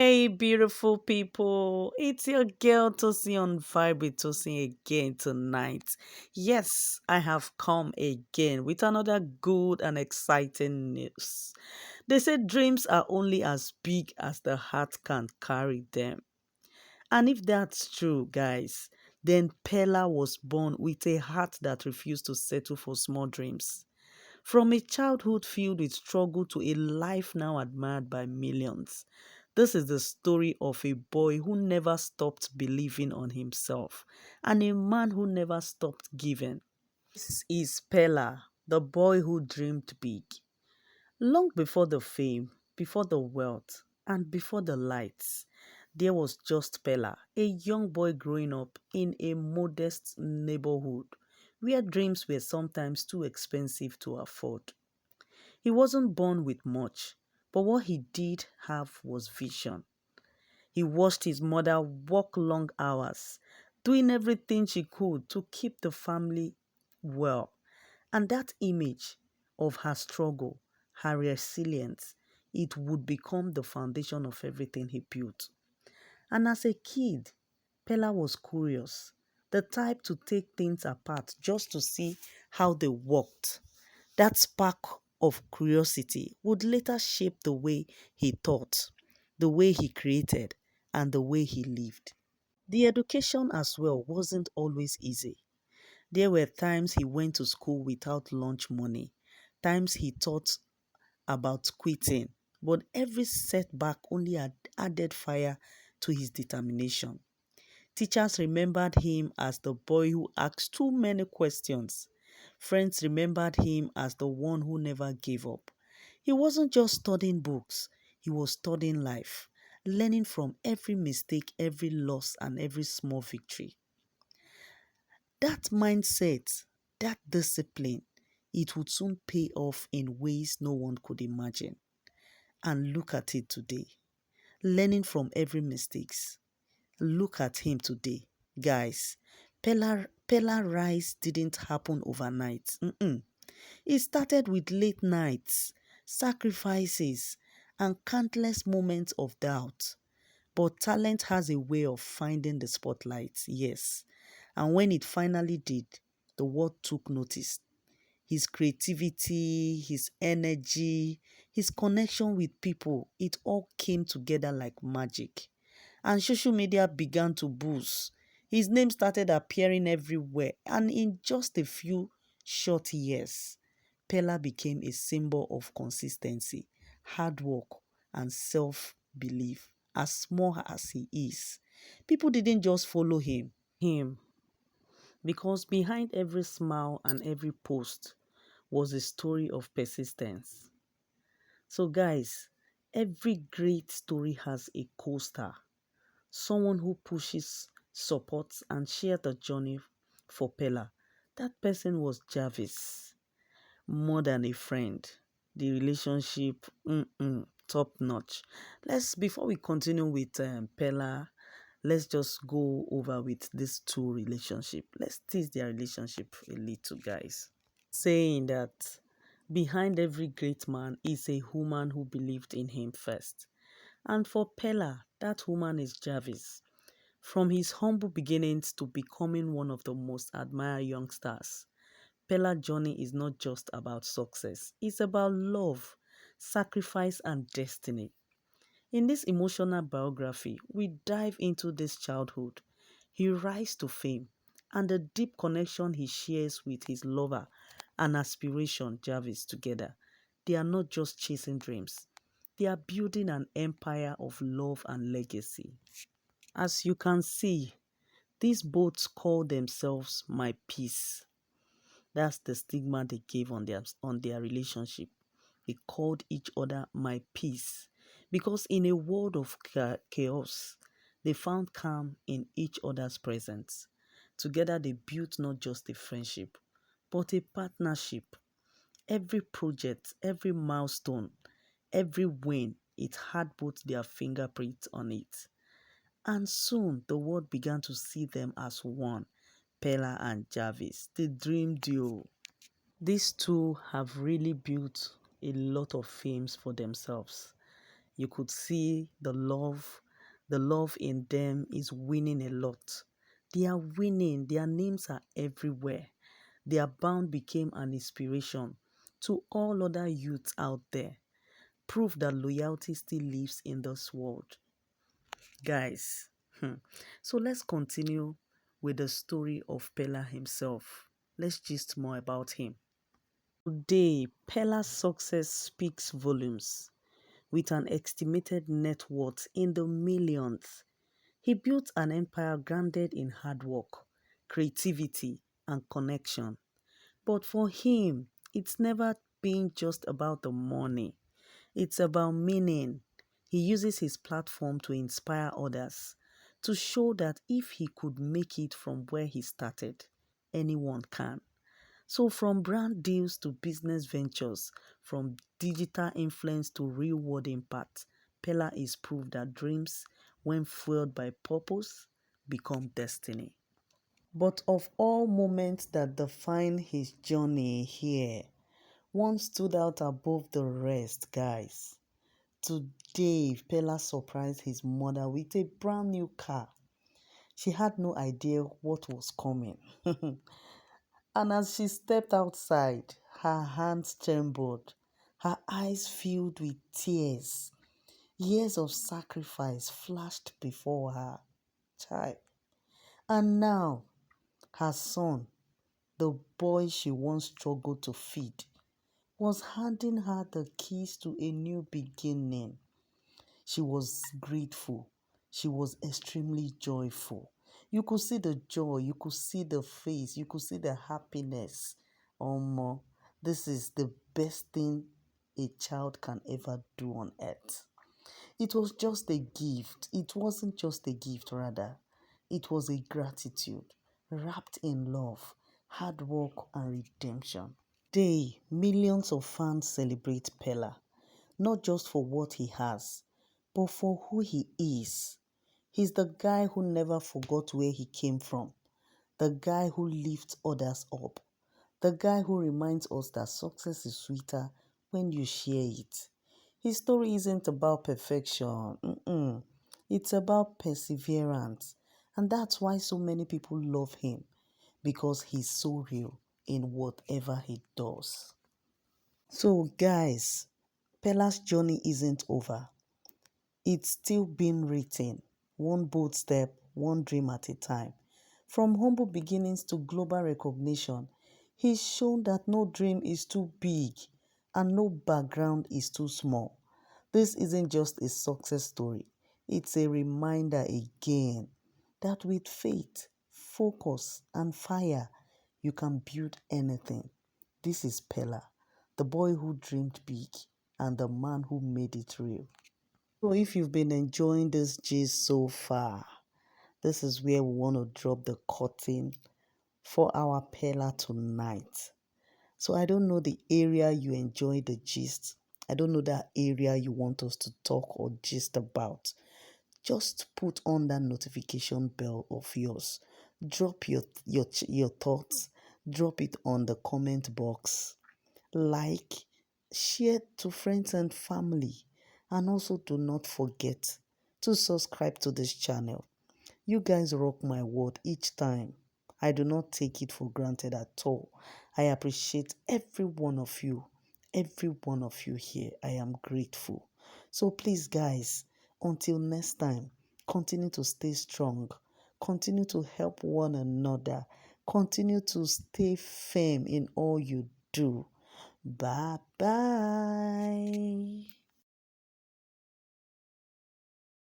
Hey, beautiful people. It's your girl Tosin on Vibe with Tosin again tonight. Yes, I have come again with another good and exciting news. They say dreams are only as big as the heart can carry them. And if that's true, guys, then Peller was born with a heart that refused to settle for small dreams. From a childhood filled with struggle to a life now admired by millions. This is the story of a boy who never stopped believing on himself and a man who never stopped giving. This is Pella, the boy who dreamed big. Long before the fame, before the wealth, and before the lights, there was just Pella, a young boy growing up in a modest neighborhood where dreams were sometimes too expensive to afford. He wasn't born with much, but what he did have was vision. He watched his mother work long hours, doing everything she could to keep the family well. And that image of her struggle, her resilience, it would become the foundation of everything he built. And as a kid, Pella was curious, the type to take things apart just to see how they worked. That spark of curiosity would later shape the way he thought, the way he created, and the way he lived. The education as well wasn't always easy. There were times he went to school without lunch money, times he thought about quitting, but every setback only added fire to his determination. Teachers remembered him as the boy who asked too many questions. Friends remembered him as the one who never gave up. He wasn't just studying books, he was studying life, learning from every mistake, every loss, and every small victory. That mindset, that discipline, it would soon pay off in ways no one could imagine. And look at it today, learning from every mistakes. Look at him today. Guys, Pella rise didn't happen overnight. It started with late nights, sacrifices, and countless moments of doubt. But talent has a way of finding the spotlight, yes. And when it finally did, the world took notice. His creativity, his energy, his connection with people, it all came together like magic. And social media began to boost. His name started appearing everywhere, and in just a few short years, Pella became a symbol of consistency, hard work, and self belief. As small as he is, people didn't just follow him because behind every smile and every post was a story of persistence. So, guys, every great story has a co star, someone who pushes, supports, and shares the journey for Pella. That person was Javis, more than a friend. The relationship, top notch. Let's before we continue with Pella, let's just go over with these two relationship. Let's tease their relationship a little, guys. Saying that behind every great man is a woman who believed in him first. And for Pella, that woman is Javis. From his humble beginnings to becoming one of the most admired young stars, Pella's journey is not just about success, it's about love, sacrifice, and destiny. In this emotional biography, we dive into this childhood, his rise to fame, and the deep connection he shares with his lover and aspiration Jarvis together. They are not just chasing dreams, they are building an empire of love and legacy. As you can see, these both call themselves my peace. That's the stigma they gave on their relationship. They called each other my peace because in a world of chaos, they found calm in each other's presence. Together, they built not just a friendship, but a partnership. Every project, every milestone, every win, it had both their fingerprints on it. And soon the world began to see them as one, Peller and Jarvis, the dream duo. These two have really built a lot of fames for themselves. You could see the love in them is winning a lot. They are winning, their names are everywhere. Their bond became an inspiration to all other youths out there. Proof that loyalty still lives in this world. Guys, so let's continue with the story of Peller himself. Let's gist more about him. Today, Peller's success speaks volumes. With an estimated net worth in the millions, he built an empire grounded in hard work, creativity, and connection. But for him, it's never been just about the money. It's about meaning. He uses his platform to inspire others, to show that if he could make it from where he started, anyone can. So, from brand deals to business ventures, from digital influence to real world impact, Peller is proof that dreams, when fueled by purpose, become destiny. But of all moments that define his journey here, one stood out above the rest, guys. Today, Peller surprised his mother with a brand new car. She had no idea what was coming. And as she stepped outside, her hands trembled, her eyes filled with tears. Years of sacrifice flashed before her. Child. And now, her son, the boy she once struggled to feed, was handing her the keys to a new beginning. She was grateful. She was extremely joyful. You could see the joy, you could see the face, you could see the happiness. Um, this is the best thing a child can ever do on earth. It was just a gift. It wasn't just a gift, rather. It was a gratitude wrapped in love, hard work, and redemption. Today, millions of fans celebrate Peller, not just for what he has, but for who he is. He's the guy who never forgot where he came from, the guy who lifts others up, the guy who reminds us that success is sweeter when you share it. His story isn't about perfection, it's about perseverance. And that's why so many people love him, because he's so real in whatever he does. So, guys, Pella's journey isn't over. It's still being written, one bold step, one dream at a time. From humble beginnings to global recognition, he's shown that no dream is too big and no background is too small. This isn't just a success story, it's a reminder again that with faith, focus, and fire, you can build anything. This is Peller, the boy who dreamed big and the man who made it real. So if you've been enjoying this gist so far, this is where we want to drop the curtain for our Peller tonight. So I don't know the area you enjoy the gist. I don't know that area you want us to talk or gist about. Just put on that notification bell of yours. Drop your thoughts. Drop it on the comment box. Like, share to friends and family, and also do not forget to subscribe to this channel. You guys rock my world each time. I do not take it for granted at all. I appreciate every one of you here. I am grateful. So please, guys, until next time, continue to stay strong, continue to help one another, continue to stay firm in all you do. Bye bye.